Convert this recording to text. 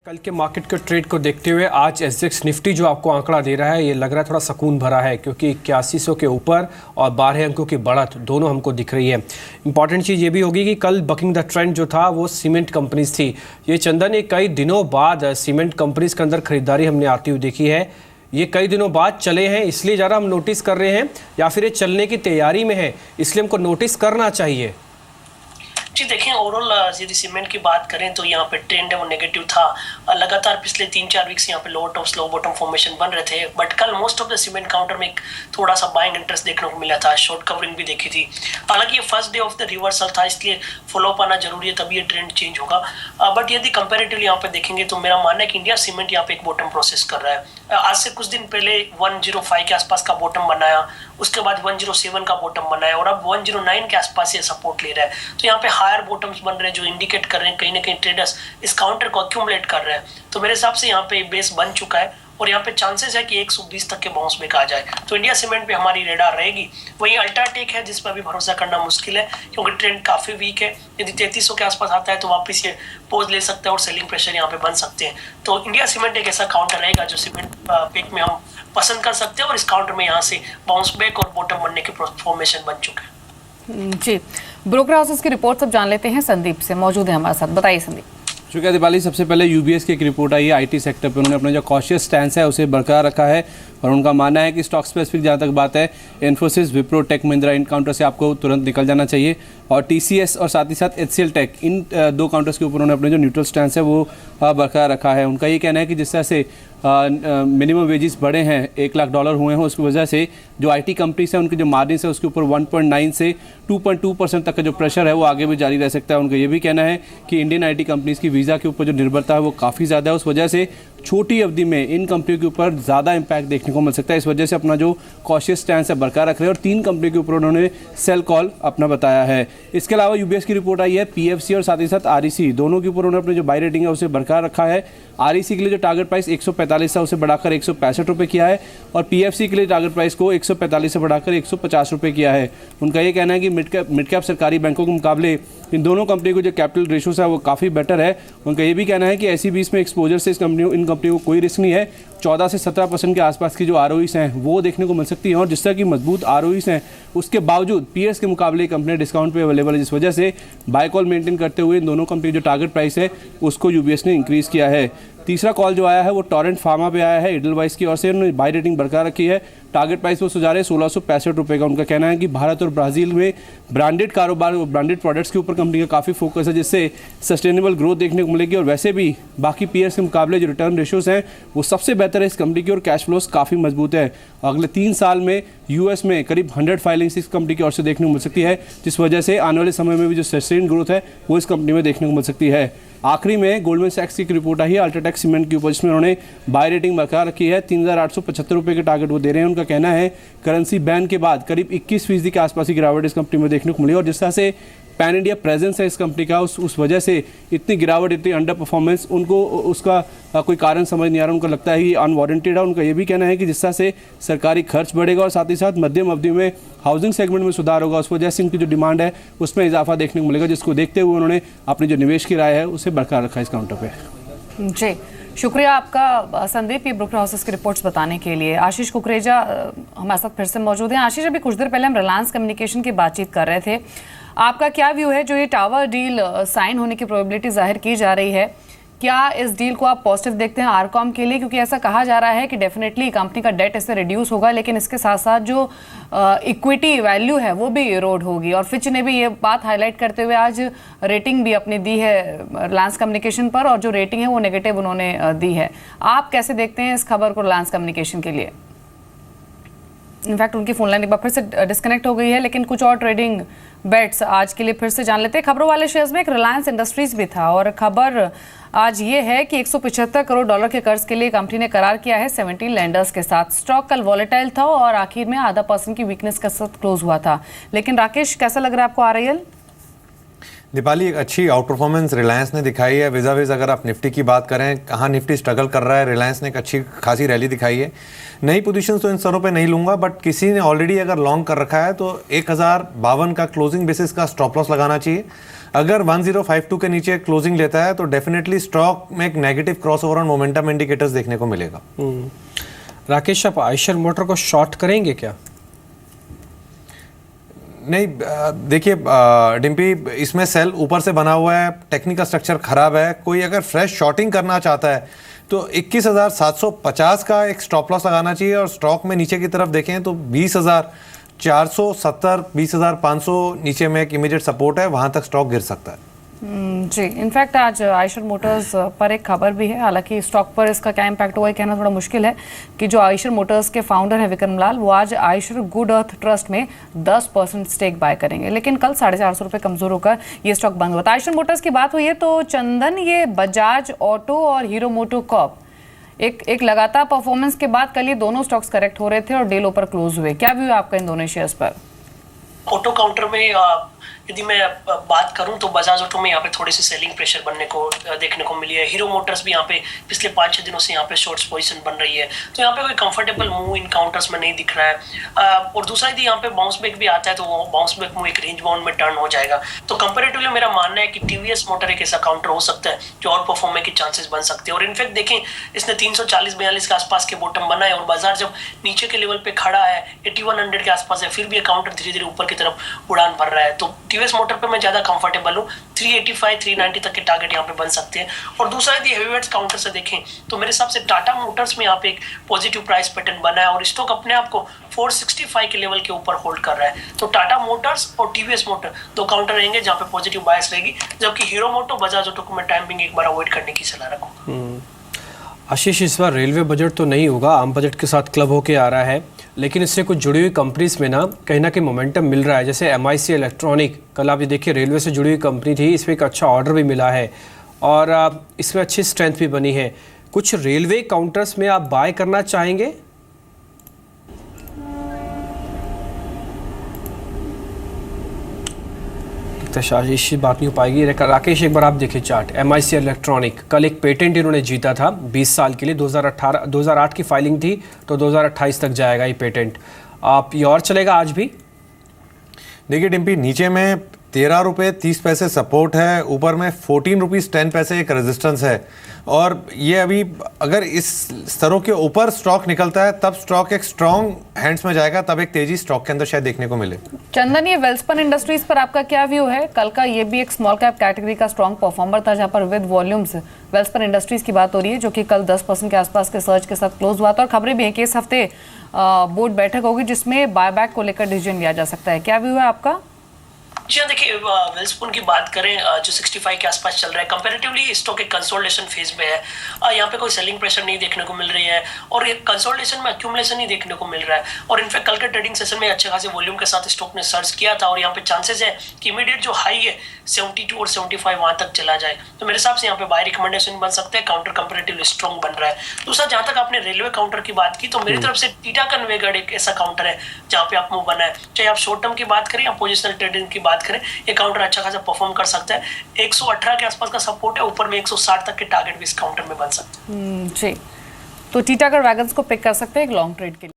कल के मार्केट के ट्रेड को देखते हुए आज एसजेएक्स निफ्टी जो आपको आंकड़ा दे रहा है ये लग रहा है थोड़ा सुकून भरा है, क्योंकि 8100 के ऊपर और 12 अंकों की बढ़त दोनों हमको दिख रही है। इंपॉर्टेंट चीज़ ये भी होगी कि कल बकिंग द ट्रेंड जो था वो सीमेंट कंपनीज थी। ये चंदन, ये कई दिनों बाद सीमेंट कंपनीज के अंदर खरीदारी हमने आती हुई देखी है। ये कई दिनों बाद चले हैं इसलिए ज़रा हम नोटिस कर रहे हैं, या फिर ये चलने की तैयारी में है इसलिए हमको नोटिस करना चाहिए? जी देखें, ओवरऑल यदि सीमेंट की बात करें तो यहाँ पे ट्रेंड है वो नेगेटिव था। लगातार पिछले 3-4 वीक्स यहाँ पे lower top slow bottom formation बन रहे थे, बट कल most of the cement counter में एक थोड़ा सा बाइंग इंटरेस्ट देखने को मिला था, शॉर्ट कवरिंग भी देखी थी। हालांकि ये first day of the reversal था, इसलिए फॉलोअप आना जरूरी है, तभी ये ट्रेंड चेंज होगा। बट यदि कंपेरेटिवली यहाँ पे देखेंगे तो मेरा मानना है कि इंडिया सीमेंट यहाँ पे एक बॉटम प्रोसेस कर रहा है। आज से कुछ दिन पहले 105 के आसपास का बॉटम बनाया, उसके बाद 107 का बॉटम बनाया और अब 109 के आसपास ये सपोर्ट ले रहा है। तो यहाँ पे हायर बॉटम्स बन रहे हैं जो इंडिकेट कर रहे हैं कहीं ना कहीं ट्रेडर्स इस काउंटर को अक्यूमुलेट कर रहे हैं। तो मेरे हिसाब से यहाँ पे बेस बन चुका है और यहाँ पे चांसेस है कि 120 तक के बाउंस बैक आ जाए, तो इंडिया सीमेंट पे हमारी रेडार रहेगी। वही अल्ट्राटेक है जिस पर अभी भरोसा करना मुश्किल है क्योंकि ट्रेंड काफी वीक है। यदि 3300 के आसपास आता है तो वापस ये पोज ले सकता है और सेलिंग प्रेशर यहाँ पे बन सकते हैं। तो इंडिया सीमेंट एक ऐसा काउंटर रहेगा जो सीमेंट पेक में हम पसंद कर सकते हैं और इस काउंटर में यहाँ से बाउंस बैक और बॉटम बनने के फॉर्मेशन बन चुके हैं। जी, ब्रोकर हाउसेस की रिपोर्ट सब जान लेते हैं। संदीप से मौजूद है हमारे साथ, बताइए संदीप। शुक्रिया दीपाली। सबसे पहले यूबीएस की एक रिपोर्ट आई है आईटी सेक्टर पर। उन्होंने अपना जो कॉशियस स्टैंस है उसे बरकरार रखा है और उनका मानना है कि स्टॉक स्पेसिफिक जहाँ तक बात है, इन्फोसिस, विप्रो, टेक महिंद्रा, इन काउंटर से आपको तुरंत निकल जाना चाहिए। और टीसीएस और साथ ही साथ एचसीएल टेक, इन दो काउंटर्स के ऊपर उन्होंने अपने जो न्यूट्रल स्टैंस है वो बरकरार रखा है। उनका ये कहना है कि जिस तरह से मिनिमम वेजेस बढ़े हैं, $1 लाख हुए हैं, उसकी वजह से जो आईटी कंपनीज हैं उनके जो मार्जिन है उसके ऊपर 1.9 से 2.2% तक का जो प्रेशर है वो आगे भी जारी रह सकता है। उनका ये भी कहना है कि इंडियन आईटी कंपनीज की वीज़ा के ऊपर जो निर्भरता है वो काफ़ी ज़्यादा है, उस वजह से छोटी अवधि में इन कंपनियों के ऊपर ज़्यादा इम्पैक्ट देखने को मिल सकता है। इस वजह से अपना जो कॉशियस स्टैंस है बरकरार रख रहे हैं और 3 कंपनी के ऊपर उन्होंने सेल कॉल अपना बताया है। इसके अलावा यूबीएस की रिपोर्ट आई है पीएफसी और साथ ही साथ आरईसी, दोनों के ऊपर उन्होंने अपने जो बाय रेटिंग है उसे बरकरार रखा है। आरईसी के लिए जो टारगेट प्राइस 145 था उसे बढ़ाकर 165 रुपये किया है और पीएफसी के लिए टारगेट प्राइस को 145 से बढ़ाकर 150 रुपये किया है। उनका ये कहना है कि मिड कैप सरकारी बैंकों के मुकाबले इन दोनों कंपनी को जो कैपिटल रेशोस है वो काफ़ी बेटर है। उनका ये भी कहना है कि एसईबीएस में एक्सपोजर से इन कंपनियों को कोई रिस्क नहीं है। 14 से 17% के आसपास की जो आरओईस हैं वो देखने को मिल सकती हैं और जिस तरह की मजबूत आरओईस हैं उसके बावजूद पीएस के मुकाबले कंपनी डिस्काउंट पे अवेलेबल है, जिस वजह से बाय कॉल मेंटेन करते हुए इन दोनों कंपनी जो टारगेट प्राइस है उसको यूबीएस ने इंक्रीज़ किया है। तीसरा कॉल जो आया है वो टोरेंट फार्मा पे आया है, एडलवाइस की ओर से उन्होंने बाय रेटिंग बरकरार रखी है। टारगेट प्राइस वो सुझा रहे 1665 रुपये का। उनका कहना है कि भारत और ब्राज़ील में ब्रांडेड कारोबार और ब्रांडेड प्रोडक्ट्स के ऊपर कंपनी का काफ़ी फोकस है, जिससे सस्टेनेबल ग्रोथ देखने को मिलेगी और वैसे भी बाकी पीयर्स के मुकाबले जो रिटर्न रेशियोज हैं वो सबसे बेहतर है इस कंपनी की और कैश फ्लोस काफ़ी मजबूत है। अगले 3 साल में यूएस में करीब 100 फाइलिंग्स इस कंपनी की ओर से देखने को मिल सकती है, जिस वजह से आने वाले समय में भी जो सस्टेन ग्रोथ है वो इस कंपनी में देखने को मिल सकती है। आखिरी में गोल्डमैन सैक्स की रिपोर्ट आई है अल्ट्राटेक सीमेंट के ऊपर, जिसमें उन्होंने बाय रेटिंग बरकरार रखी है। 3875 रुपये के टारगेट वो दे रहे हैं। उनका कहना है करेंसी बैन के बाद करीब 21% के आसपास की गिरावट इस कंपनी में देखने को मिली और जिस तरह से पैन इंडिया प्रेजेंस है इस कंपनी का, उस वजह से इतनी गिरावट, इतनी अंडर परफॉर्मेंस उनको उसका कोई कारण समझ नहीं आ रहा। उनको लगता है कि अनवारंटेड है। उनका ये भी कहना है कि जिस तरह से सरकारी खर्च बढ़ेगा और साथ ही साथ मध्यम अवधि में हाउसिंग सेगमेंट में सुधार होगा, उस वजह से इनकी जो डिमांड है उसमें इजाफा देखने को मिलेगा, जिसको देखते हुए उन्होंने अपनी जो निवेश की राय है उसे बरकरार रखा है इस काउंटर पर। जी, शुक्रिया आपका संदीप, ये ब्रोकर हाउसेस की रिपोर्ट्स बताने के लिए। आशीष कुकरेजा हमारे साथ फिर से मौजूद हैं। आशीष, अभी कुछ देर पहले हम रिलायंस कम्युनिकेशन की बातचीत कर रहे थे, आपका क्या व्यू है जो ये टावर डील साइन होने की प्रोबेबिलिटी जाहिर की जा रही है, क्या इस डील को आप पॉजिटिव देखते हैं आरकॉम के लिए? क्योंकि ऐसा कहा जा रहा है कि डेफिनेटली कंपनी का डेट इससे रिड्यूस होगा, लेकिन इसके साथ साथ जो इक्विटी वैल्यू है वो भी इरोड होगी। और फिच ने भी ये बात हाईलाइट करते हुए आज रेटिंग भी अपनी दी है रिलायंस कम्युनिकेशन पर और जो रेटिंग है वो नेगेटिव उन्होंने दी है। आप कैसे देखते हैं इस खबर को रिलायंस कम्युनिकेशन के लिए? इनफैक्ट उनकी फोन लाइन एक बार फिर से डिस्कनेक्ट हो गई है, लेकिन कुछ और ट्रेडिंग बेट्स आज के लिए फिर से जान लेते हैं। खबरों वाले शेयर्स में एक रिलायंस इंडस्ट्रीज भी था और खबर आज ये है कि $175 करोड़ के कर्ज के लिए कंपनी ने करार किया है 17 लेंडर्स के साथ। स्टॉक कल वॉलेटाइल था और आखिर में 0.5% की वीकनेस के साथ क्लोज हुआ था। लेकिन राकेश, कैसा लग रहा है आपको आरआईएल? दीपाली, एक अच्छी आउट परफॉर्मेंस रिलायंस ने दिखाई है विज़ाविज़। अगर आप निफ्टी की बात करें, कहाँ निफ्टी स्ट्रगल कर रहा है, रिलायंस ने एक अच्छी खासी रैली दिखाई है। नई पोजीशन तो इन सरों पे नहीं लूंगा, बट किसी ने ऑलरेडी अगर लॉन्ग कर रखा है तो 1052 का क्लोजिंग बेसिस का स्टॉप लॉस लगाना चाहिए। अगर 1052 के नीचे क्लोजिंग लेता है तो डेफिनेटली स्टॉक में एक नेगेटिव क्रॉसओवर और मोमेंटम इंडिकेटर्स देखने को मिलेगा। राकेश, आप आयशर मोटर को शॉर्ट करेंगे क्या? नहीं, देखिए डिम्पी, इसमें सेल ऊपर से बना हुआ है, टेक्निकल स्ट्रक्चर खराब है। कोई अगर फ्रेश शॉर्टिंग करना चाहता है तो 21,750 का एक स्टॉप लॉस लगाना चाहिए, और स्टॉक में नीचे की तरफ देखें तो 20,470, 20,500 नीचे में एक इमीडिएट सपोर्ट है, वहां तक स्टॉक गिर सकता है। जी, इनफैक्ट आज आयशर मोटर्स पर एक खबर भी है, हालांकि स्टॉक पर इसका क्या इम्पैक्ट हुआ है कहना थोड़ा मुश्किल है, कि जो आयशर मोटर्स के फाउंडर हैं विक्रम लाल, वो आज आयशर गुड अर्थ ट्रस्ट में 10% स्टेक बाय करेंगे, लेकिन कल 450 रुपये कमजोर होकर ये स्टॉक बंद हुआ था। आयशर मोटर्स की बात हुई है तो चंदन, ये बजाज ऑटो और हीरो मोटोकॉर्प एक लगातार परफॉर्मेंस के बाद कल ये दोनों स्टॉक्स करेक्ट हो रहे थे और डे लो पर क्लोज हुए, क्या व्यू है आपका इन दोनों शेयर्स पर? ऑटो काउंटर में यदि मैं बात करूं तो बजाज ऑटो में यहाँ पे थोड़ी सी सेलिंग प्रेशर बनने को देखने को मिली है। हीरो मोटर्स भी यहाँ पे पिछले 5-6 दिनों से यहाँ पे शॉर्ट्स पोजीशन बन रही है, तो यहाँ पे कोई कंफर्टेबल मूव इन काउंटर्स में नहीं दिख रहा है। और दूसरा यदि यहाँ पे बाउंस बैक भी आता है तो वो बाउंस बैक मूव एक रेंज बाउंड में टर्न हो जाएगा। तो कंपेरेटिवली मेरा मानना है कि टीवीएस मोटर एक ऐसा काउंटर हो सकता है जो आउट परफॉर्म के चांसेस बन सकते हैं। और इनफैक्ट देखें, इसने 340-42 के आसपास के बॉटम बनाए और बाजार जब नीचे के लेवल पे खड़ा है 8100 के आसपास है, फिर भी ये काउंटर धीरे धीरे ऊपर की तरफ उड़ान भर रहा है। तो टीवीएस मोटर पे मैं ज्यादा कंफर्टेबल हूँ। 385-390 तक के टारगेट यहाँ पे बन सकते हैं। और दूसरा यदि हेवीवेट्स काउंटर से देखें तो मेरे हिसाब से टाटा मोटर्स में यहाँ पे एक पॉजिटिव प्राइस पैटर्न बना है और स्टॉक अपने आप को 465 के लेवल के ऊपर होल्ड कर रहा है। तो टाटा मोटर्स और टीवीएस मोटर दो काउंटर रहेंगे जहाँ पे पॉजिटिव बायस रहेगी, जबकि हीरो मोटो, बजाज ऑटो को मैं टाइमिंग एक बार अवॉइड करने की सलाह रखूँगा। आशीष, इस बार रेलवे बजट तो नहीं होगा, आम बजट के साथ क्लब होके आ रहा है, लेकिन इससे कुछ जुड़ी हुई कंपनीज में ना कहीं मोमेंटम मिल रहा है। जैसे MIC इलेक्ट्रॉनिक, कल आप ये देखिए रेलवे से जुड़ी हुई कंपनी थी, इसमें एक अच्छा ऑर्डर भी मिला है और इसमें अच्छी स्ट्रेंथ भी बनी है। कुछ रेलवे काउंटर्स में आप बाय करना चाहेंगे? आशीष बात नहीं हो पाएगी। राकेश, एक बार आप देखिए चार्ट, MIC इलेक्ट्रॉनिक कल एक पेटेंट इन्होंने जीता था 20 साल के लिए, 2008 की फाइलिंग थी तो 2028 तक जाएगा ये पेटेंट। आप ये और चलेगा आज भी? देखिए डिम्पी, नीचे में 13 रुपये 30 पैसे सपोर्ट है, ऊपर में 14 रुपीज़ 10 पैसे एक रेजिस्टेंस है, और ये अभी अगर इस स्तरों के ऊपर स्टॉक निकलता है तब स्टॉक एक स्ट्रॉन्ग हैंड्स में जाएगा, तब एक तेजी स्टॉक के अंदर शायद देखने को मिले। चंदन, ये वेल्सपन इंडस्ट्रीज पर आपका क्या व्यू है? कल का ये भी एक स्मॉल कैप कैटेगरी का स्ट्रॉन्ग परफॉर्मर था, जहां पर विद वॉल्यूम्स वेल्सपन इंडस्ट्रीज की बात हो रही है, जो कि कल 10% के आसपास के सर्च के साथ क्लोज हुआ था, और खबरें भी हैं कि इस हफ्ते बोर्ड बैठक होगी जिसमें बायबैक को लेकर डिसीजन लिया जा सकता है। क्या व्यू है आपका? जी हाँ, देखिए वेल्सपुन की बात करें जो 65 के आसपास चल रहा है, कंपैरेटिवली स्टॉक एक कंसोलिडेशन फेज में है। यहाँ पे कोई सेलिंग प्रेशर नहीं देखने को मिल रही है और ये कंसोलिडेशन में एक्यूमुलेशन ही देखने को मिल रहा है। और इनफैक्ट कल के ट्रेडिंग सेशन में अच्छे खासे वॉल्यूम के साथ स्टॉक ने सर्च किया था और यहाँ पे चांसेस है कि इमीडिएट जो हाई है 72 और 75 वहां तक चला जाए। तो मेरे हिसाब से यहाँ पे बाय रिकमेंडेशन बन सकते हैं, काउंटर कंपैरेटिवली स्ट्रॉन्ग बन रहा है। दूसरा, जहां तक आपने रेलवे काउंटर की बात की तो मेरी तरफ से टीटागढ़ वेगड़ एक ऐसा काउंटर है जहाँ पे आप मूव बना है, चाहे आप शॉर्ट टर्म की बात करें या पोजिशनल ट्रेडिंग की बात करें, ये काउंटर अच्छा खासा परफॉर्म कर सकता है। 118 के आसपास का सपोर्ट है, ऊपर में 160 तक के टारगेट भी इस काउंटर में बन सकते हैं। जी, तो टीटागढ़ वैगन्स को पिक कर सकते हैं एक लॉन्ग ट्रेड के लिए।